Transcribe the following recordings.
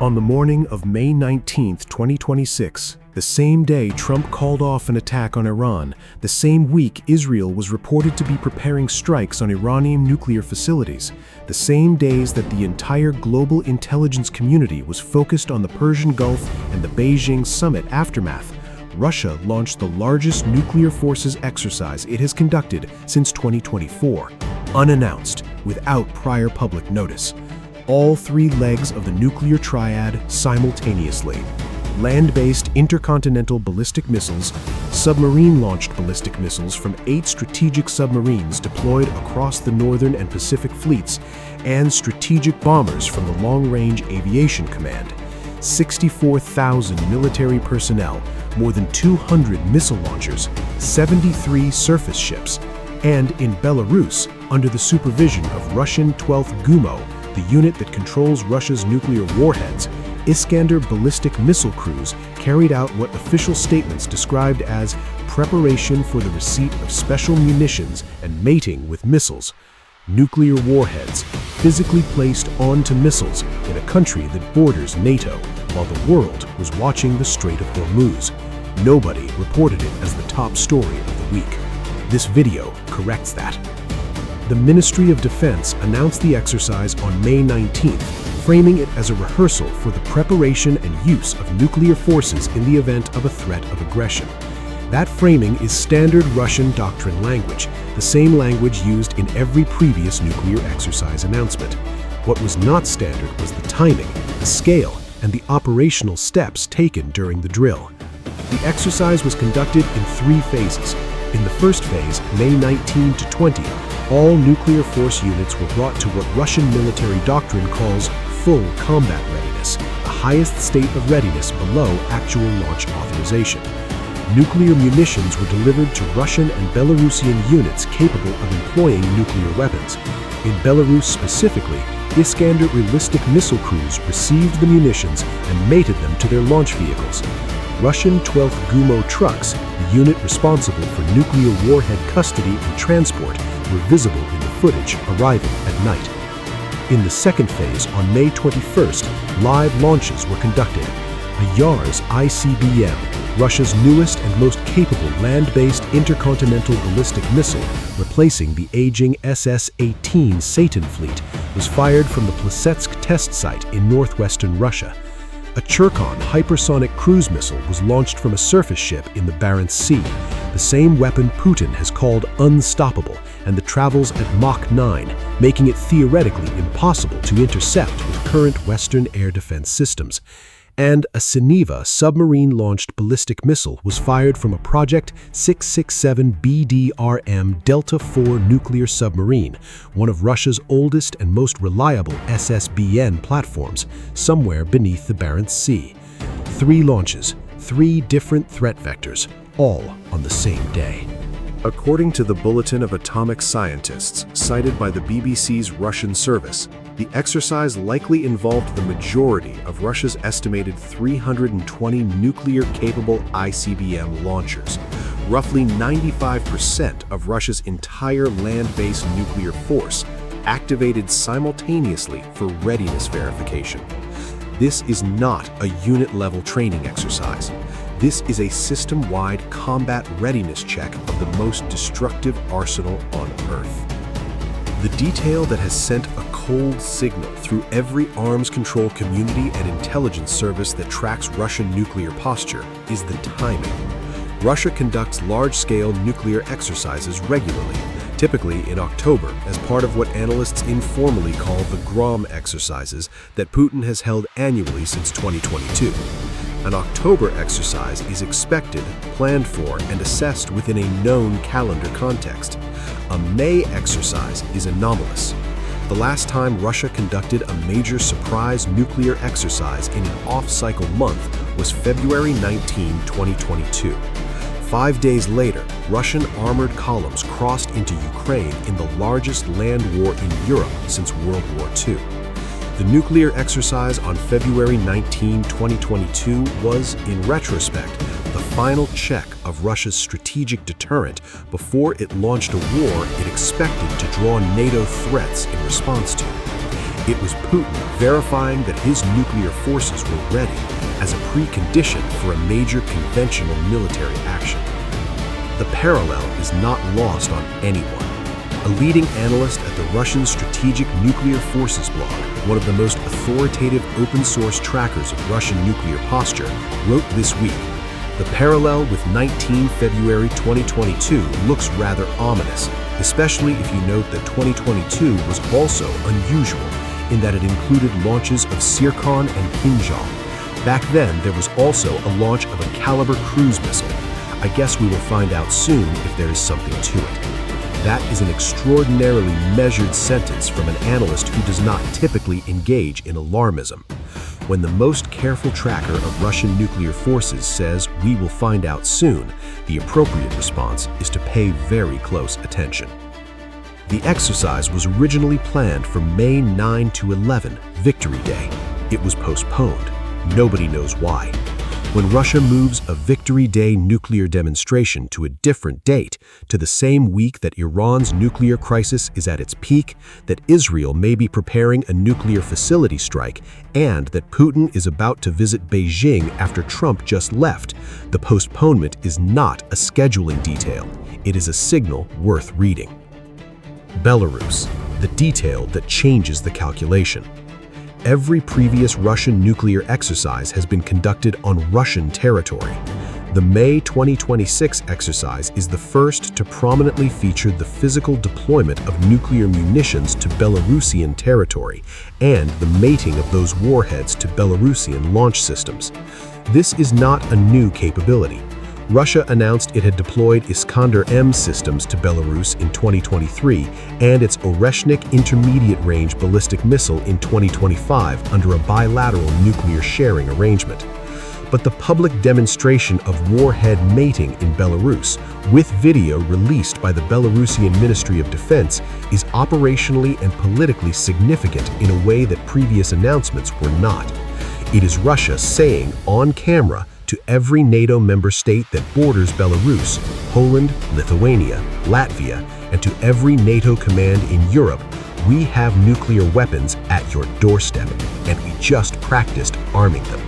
On the morning of May 19, 2026, the same day Trump called off an attack on Iran, the same week Israel was reported to be preparing strikes on Iranian nuclear facilities, the same days that the entire global intelligence community was focused on the Persian Gulf and the Beijing summit aftermath, Russia launched the largest nuclear forces exercise it has conducted since 2024, unannounced, without prior public notice. All three legs of the nuclear triad simultaneously: land-based intercontinental ballistic missiles, submarine-launched ballistic missiles from 8 strategic submarines deployed across the Northern and Pacific fleets, and strategic bombers from the Long Range Aviation Command. 64,000 military personnel, more than 200 missile launchers, 73 surface ships, and in Belarus, under the supervision of Russian 12th Gumo, the unit that controls Russia's nuclear warheads, Iskander ballistic missile crews carried out what official statements described as preparation for the receipt of special munitions and mating with missiles. Nuclear warheads physically placed onto missiles in a country that borders NATO, while the world was watching the Strait of Hormuz. Nobody reported it as the top story of the week. This video corrects that. The Ministry of Defense announced the exercise on May 19th, framing it as a rehearsal for the preparation and use of nuclear forces in the event of a threat of aggression. That framing is standard Russian doctrine language, the same language used in every previous nuclear exercise announcement. What was not standard was the timing, the scale, and the operational steps taken during the drill. The exercise was conducted in 3 phases. In the first phase, May 19 to 20, all nuclear force units were brought to what Russian military doctrine calls full combat readiness, the highest state of readiness below actual launch authorization. Nuclear munitions were delivered to Russian and Belarusian units capable of employing nuclear weapons. In Belarus specifically, Iskander ballistic missile crews received the munitions and mated them to their launch vehicles. Russian 12th Gumo trucks, the unit responsible for nuclear warhead custody and transport, were visible in the footage arriving at night. In the second phase, on May 21st, live launches were conducted. A Yars ICBM, Russia's newest and most capable land-based intercontinental ballistic missile, replacing the aging SS-18 Satan fleet, was fired from the Plesetsk test site in northwestern Russia. A Cherkon hypersonic cruise missile was launched from a surface ship in the Barents Sea, the same weapon Putin has called unstoppable, and that travels at Mach 9, making it theoretically impossible to intercept with current Western air defense systems. And a Seneva submarine-launched ballistic missile was fired from a Project 667 BDRM Delta IV nuclear submarine, one of Russia's oldest and most reliable SSBN platforms, somewhere beneath the Barents Sea. 3 launches, 3 different threat vectors, all on the same day. According to the Bulletin of Atomic Scientists, cited by the BBC's Russian service, the exercise likely involved the majority of Russia's estimated 320 nuclear-capable ICBM launchers, roughly 95% of Russia's entire land-based nuclear force, activated simultaneously for readiness verification. This is not a unit-level training exercise. This is a system-wide combat readiness check of the most destructive arsenal on Earth. The detail that has sent a cold signal through every arms control community and intelligence service that tracks Russian nuclear posture is the timing. Russia conducts large-scale nuclear exercises regularly, typically in October, as part of what analysts informally call the GROM exercises that Putin has held annually since 2022. An October exercise is expected, planned for, and assessed within a known calendar context. A May exercise is anomalous. The last time Russia conducted a major surprise nuclear exercise in an off-cycle month was February 19, 2022. 5 days later, Russian armored columns crossed into Ukraine in the largest land war in Europe since World War II. The nuclear exercise on February 19, 2022 was, in retrospect, the final check of Russia's strategic deterrent before it launched a war it expected to draw NATO threats in response to. It was Putin verifying that his nuclear forces were ready as a precondition for a major conventional military action. The parallel is not lost on anyone. A leading analyst at the Russian Strategic Nuclear Forces blog, one of the most authoritative open-source trackers of Russian nuclear posture, wrote this week, "The parallel with 19 February 2022 looks rather ominous, especially if you note that 2022 was also unusual in that it included launches of Zircon and Kinjal. Back then, there was also a launch of a Caliber cruise missile. I guess we will find out soon if there is something to it." That is an extraordinarily measured sentence from an analyst who does not typically engage in alarmism. When the most careful tracker of Russian nuclear forces says we will find out soon, the appropriate response is to pay very close attention. The exercise was originally planned for May 9 to 11, Victory Day. It was postponed. Nobody knows why. When Russia moves a Victory Day nuclear demonstration to a different date, to the same week that Iran's nuclear crisis is at its peak, that Israel may be preparing a nuclear facility strike, and that Putin is about to visit Beijing after Trump just left, the postponement is not a scheduling detail. It is a signal worth reading. Belarus, the detail that changes the calculation. Every previous Russian nuclear exercise has been conducted on Russian territory. The May 2026 exercise is the first to prominently feature the physical deployment of nuclear munitions to Belarusian territory and the mating of those warheads to Belarusian launch systems. This is not a new capability. Russia announced it had deployed Iskander M systems to Belarus in 2023 and its Oreshnik intermediate-range ballistic missile in 2025 under a bilateral nuclear sharing arrangement. But the public demonstration of warhead mating in Belarus, with video released by the Belarusian Ministry of Defense, is operationally and politically significant in a way that previous announcements were not. It is Russia saying on camera to every NATO member state that borders Belarus, Poland, Lithuania, Latvia, and to every NATO command in Europe, we have nuclear weapons at your doorstep, and we just practiced arming them.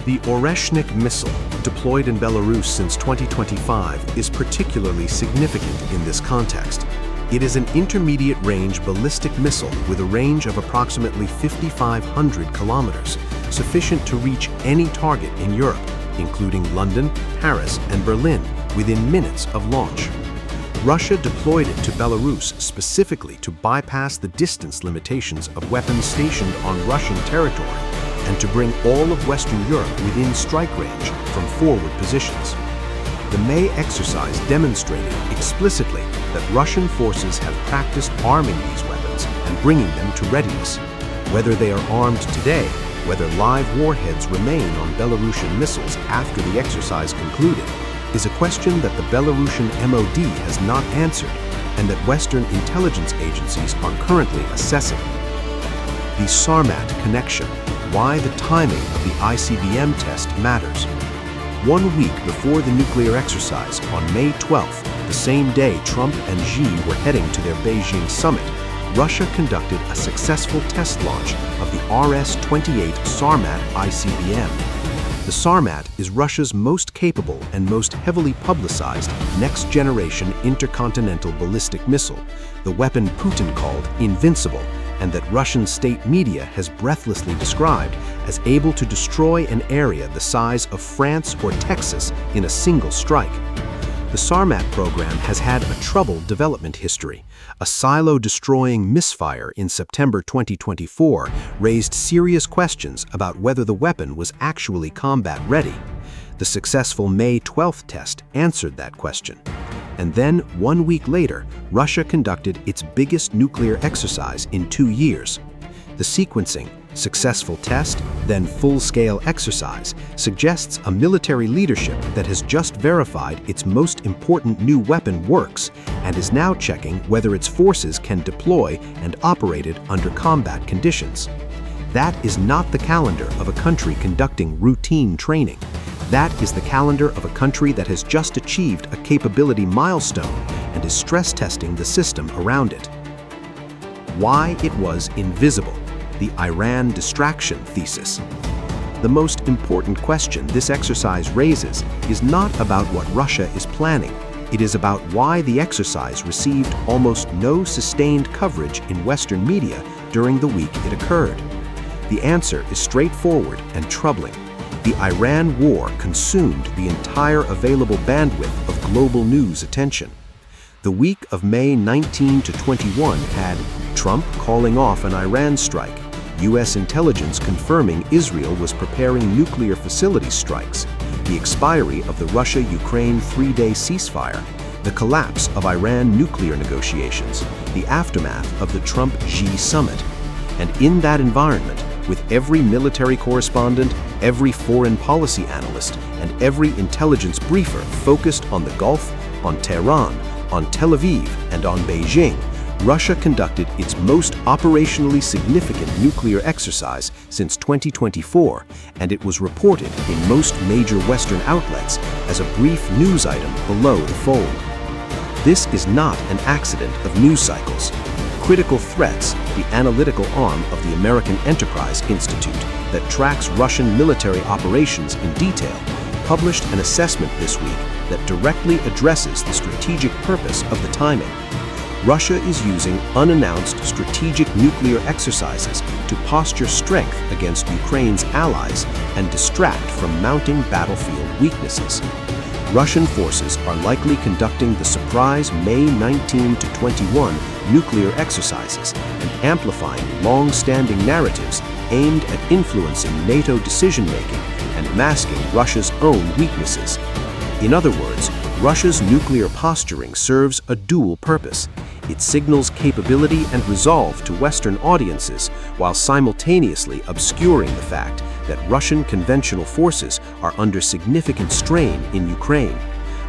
The Oreshnik missile, deployed in Belarus since 2025, is particularly significant in this context. It is an intermediate-range ballistic missile with a range of approximately 5,500 kilometers, sufficient to reach any target in Europe, including London, Paris, and Berlin, within minutes of launch. Russia deployed it to Belarus specifically to bypass the distance limitations of weapons stationed on Russian territory and to bring all of Western Europe within strike range from forward positions. The May exercise demonstrated explicitly that Russian forces have practiced arming these weapons and bringing them to readiness. Whether they are armed today, whether live warheads remain on Belarusian missiles after the exercise concluded, is a question that the Belarusian MOD has not answered and that Western intelligence agencies are currently assessing. The SARMAT connection, why the timing of the ICBM test matters. 1 week before the nuclear exercise, on May 12th, the same day Trump and Xi were heading to their Beijing summit, Russia conducted a successful test launch of the RS-28 SARMAT ICBM. The SARMAT is Russia's most capable and most heavily publicized next-generation intercontinental ballistic missile, the weapon Putin called invincible, and that Russian state media has breathlessly described as able to destroy an area the size of France or Texas in a single strike. The SARMAT program has had a troubled development history. A silo-destroying misfire in September 2024 raised serious questions about whether the weapon was actually combat-ready. The successful May 12th test answered that question. And then, 1 week later, Russia conducted its biggest nuclear exercise in 2 years. The sequencing, successful test, then full-scale exercise, suggests a military leadership that has just verified its most important new weapon works and is now checking whether its forces can deploy and operate it under combat conditions. That is not the calendar of a country conducting routine training. That is the calendar of a country that has just achieved a capability milestone and is stress testing the system around it. Why it was invisible. the Iran distraction thesis. The most important question this exercise raises is not about what Russia is planning. It is about why the exercise received almost no sustained coverage in Western media during the week it occurred. The answer is straightforward and troubling. The Iran war consumed the entire available bandwidth of global news attention. The week of May 19 to 21 had Trump calling off an Iran strike, U.S. intelligence confirming Israel was preparing nuclear facility strikes, the expiry of the Russia-Ukraine three-day ceasefire, the collapse of Iran nuclear negotiations, the aftermath of the Trump-Xi summit. And in that environment, with every military correspondent, every foreign policy analyst, and every intelligence briefer focused on the Gulf, on Tehran, on Tel Aviv, and on Beijing, Russia conducted its most operationally significant nuclear exercise since 2024, and it was reported in most major Western outlets as a brief news item below the fold. This is not an accident of news cycles. Critical Threats, the analytical arm of the American Enterprise Institute that tracks Russian military operations in detail, published an assessment this week that directly addresses the strategic purpose of the timing. Russia is using unannounced strategic nuclear exercises to posture strength against Ukraine's allies and distract from mounting battlefield weaknesses. Russian forces are likely conducting the surprise May 19 to 21 nuclear exercises and amplifying long-standing narratives aimed at influencing NATO decision-making and masking Russia's own weaknesses. In other words, Russia's nuclear posturing serves a dual purpose. It signals capability and resolve to Western audiences while simultaneously obscuring the fact that Russian conventional forces are under significant strain in Ukraine.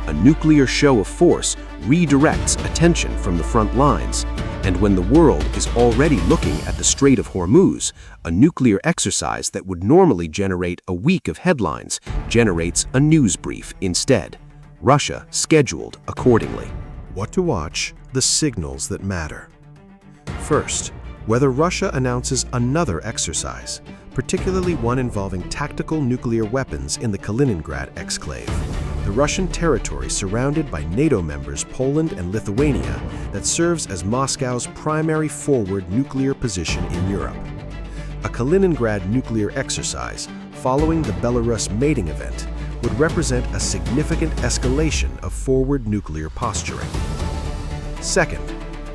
A nuclear show of force redirects attention from the front lines, and when the world is already looking at the Strait of Hormuz, a nuclear exercise that would normally generate a week of headlines generates a news brief instead. Russia scheduled accordingly. What to watch, the signals that matter. First, whether Russia announces another exercise, particularly one involving tactical nuclear weapons in the Kaliningrad exclave, the Russian territory surrounded by NATO members Poland and Lithuania that serves as Moscow's primary forward nuclear position in Europe. A Kaliningrad nuclear exercise, following the Belarus mating event, would represent a significant escalation of forward nuclear posturing. Second,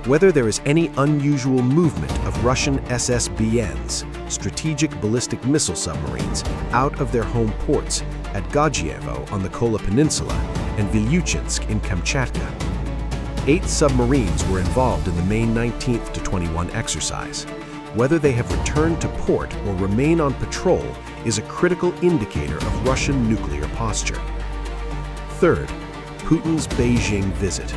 whether there is any unusual movement of Russian SSBNs, strategic ballistic missile submarines, out of their home ports at Gajievo on the Kola Peninsula and Vilyuchinsk in Kamchatka. 8 submarines were involved in the May 19th to 21 exercise. Whether they have returned to port or remain on patrol is a critical indicator of Russian nuclear posture. Third, Putin's Beijing visit.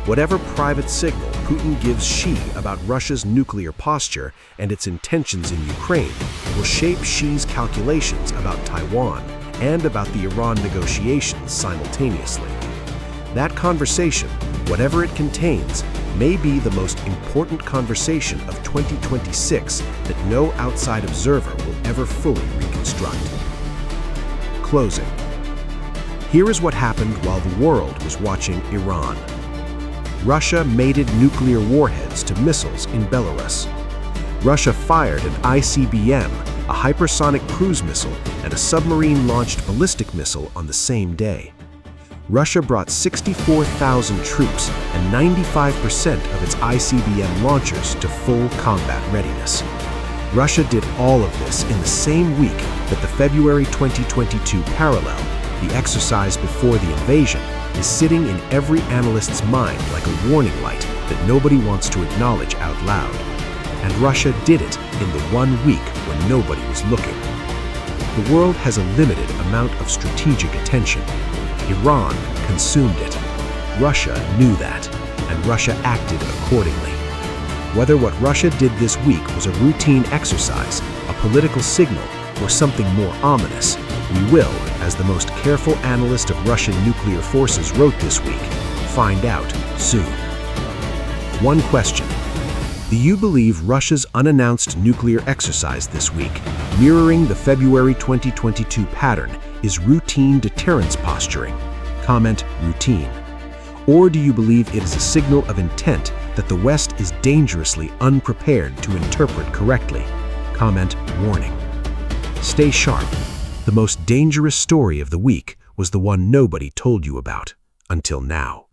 Whatever private signal Putin gives Xi about Russia's nuclear posture and its intentions in Ukraine will shape Xi's calculations about Taiwan and about the Iran negotiations simultaneously. That conversation, whatever it contains, may be the most important conversation of 2026 that no outside observer will ever fully reconstruct. Closing. Here is what happened while the world was watching Iran. Russia mated nuclear warheads to missiles in Belarus. Russia fired an ICBM, a hypersonic cruise missile, and a submarine-launched ballistic missile on the same day. Russia brought 64,000 troops and 95% of its ICBM launchers to full combat readiness. Russia did all of this in the same week that the February 2022 parallel, the exercise before the invasion, is sitting in every analyst's mind like a warning light that nobody wants to acknowledge out loud. And Russia did it in the 1 week when nobody was looking. The world has a limited amount of strategic attention. Iran consumed it. Russia knew that, and Russia acted accordingly. Whether what Russia did this week was a routine exercise, a political signal, or something more ominous, we will, as the most careful analyst of Russian nuclear forces wrote this week, find out soon. One question: Do you believe Russia's unannounced nuclear exercise this week, mirroring the February 2022 pattern, is routine deterrence posturing? Comment routine. Or do you believe it is a signal of intent that the West is dangerously unprepared to interpret correctly? Comment warning. Stay sharp. The most dangerous story of the week was the one nobody told you about until now.